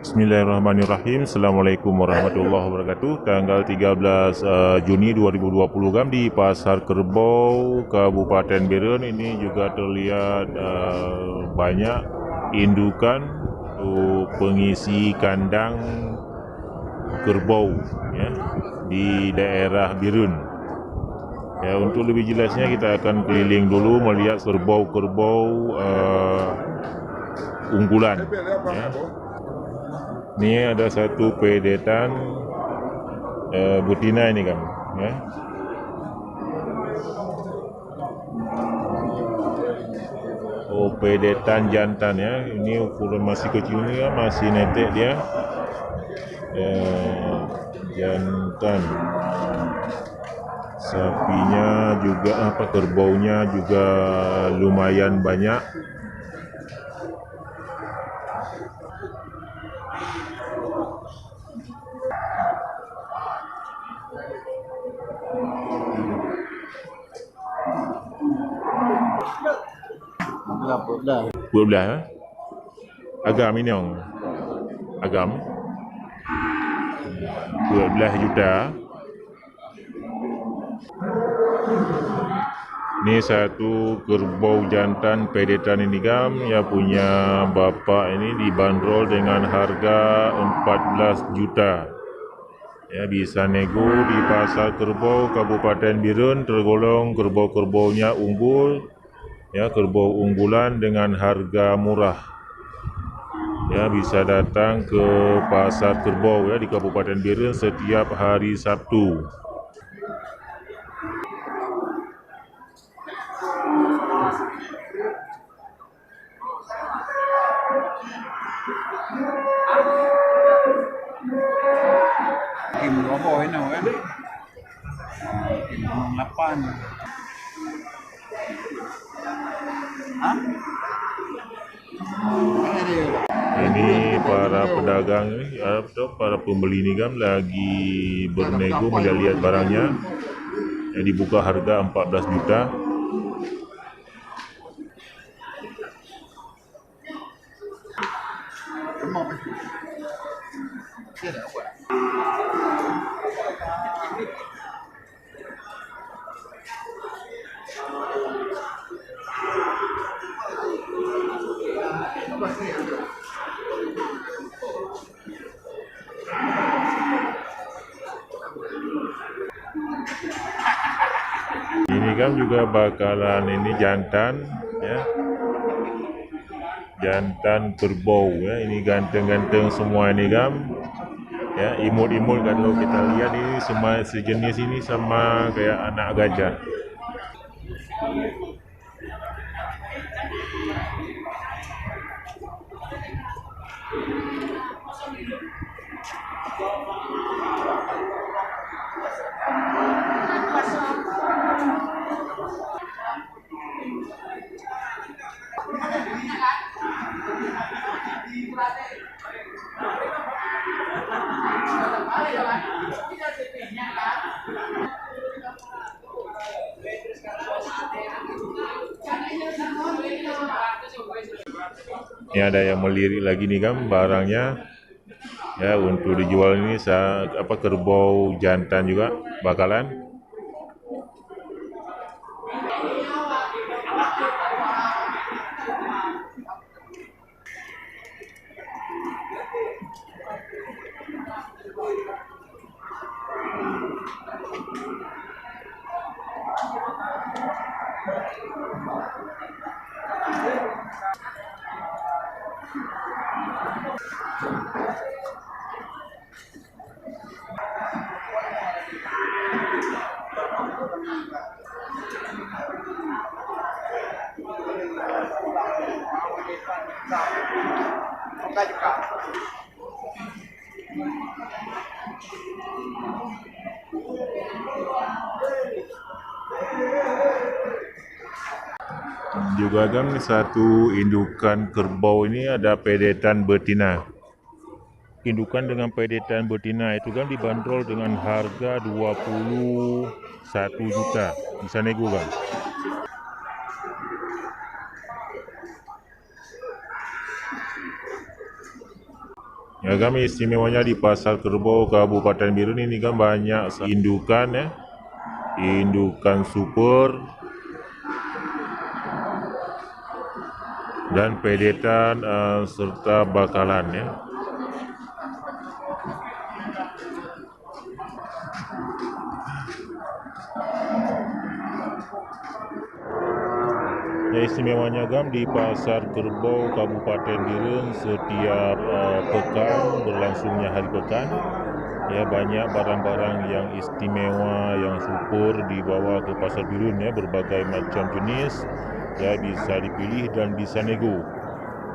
Bismillahirrahmanirrahim. Assalamualaikum warahmatullahi wabarakatuh. Tanggal 13 Juni 2020 di Pasar Kerbau, Kabupaten Berun ini juga terlihat banyak indukan untuk pengisi kandang kerbau ya, di daerah Berun. Ya, untuk lebih jelasnya kita akan keliling dulu melihat kerbau-kerbau unggulan. Ya. Ini ada satu pedetan betina ini kan, ya. Oh, pedetan jantan ya. Ini ukuran masih kecil ni ya, masih netek dia. Jantan. Sapinya juga kerbaunya juga lumayan banyak. Berapa? Agam ini yang agam 12 juta. Ini satu kerbau jantan pedetan ini gam, ya punya bapa ini dibanderol dengan harga 14 juta. Ya, bisa nego di Pasar Kerbau Kabupaten Berun, tergolong kerbau-kerbaunya unggul. Ya, kerbau unggulan dengan harga murah. Ya, bisa datang ke Pasar Kerbau ya di Kabupaten Berun setiap hari Sabtu. Kim berapa ini kan? Kim 8. Hah? Ini para pedagang ini, atau para pembeli ini kan lagi bernego melihat barangnya. Yang dibuka harga 14 juta. Ini kan juga bakalan ini jantan ya. Jantan kerbau ya, ini ganteng-ganteng semua ini kan. Ya, imut-imut kalau kita lihat ini semua sejenis ini sama kayak anak gajah. Ini ada yang melirik lagi nih kan barangnya ya, untuk dijual ini kerbau jantan juga bakalan. Juga kan satu indukan kerbau ini ada pedetan betina. Indukan dengan pedetan betina itu kan dibanderol dengan harga 21 juta. Bisa nego kan? Ya, kami istimewanya di Pasar Kerbau Kabupaten Birun ini kan banyak indukan ya, indukan super dan pedetan serta bakalan ya. Ya, istimewanya gam di Pasar Kerbau Kabupaten Birun setiap pekan berlangsungnya hari pekan. Ya, banyak barang-barang yang istimewa, yang super dibawa ke Pasar Birun ya, berbagai macam jenis. Ya, bisa dipilih dan bisa nego.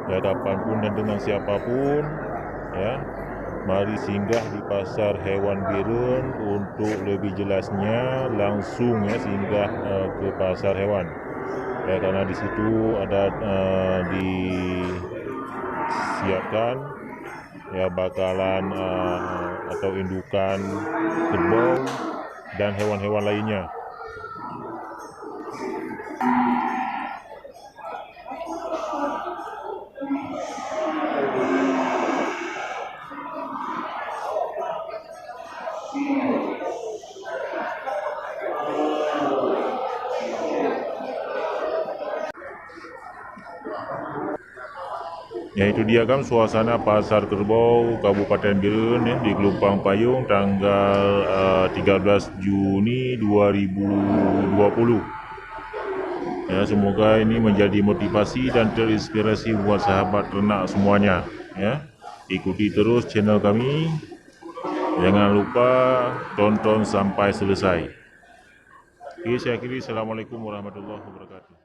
Ya, kapanpun dan dengan siapapun ya. Mari singgah di Pasar Hewan Birun untuk lebih jelasnya langsung ya singgah ke Pasar Hewan. Ya, karena di situ ada disiapkan ya bakalan atau indukan kerbau dan hewan-hewan lainnya. Ya, itu dia kan suasana Pasar Kerbau Kabupaten Birun ya, di Gelumpang Payung tanggal 13 Juni 2020. Ya, semoga ini menjadi motivasi dan terinspirasi buat sahabat ternak semuanya ya. Ikuti terus channel kami. Jangan lupa tonton sampai selesai. Oke, saya akhiri. Assalamualaikum warahmatullahi wabarakatuh.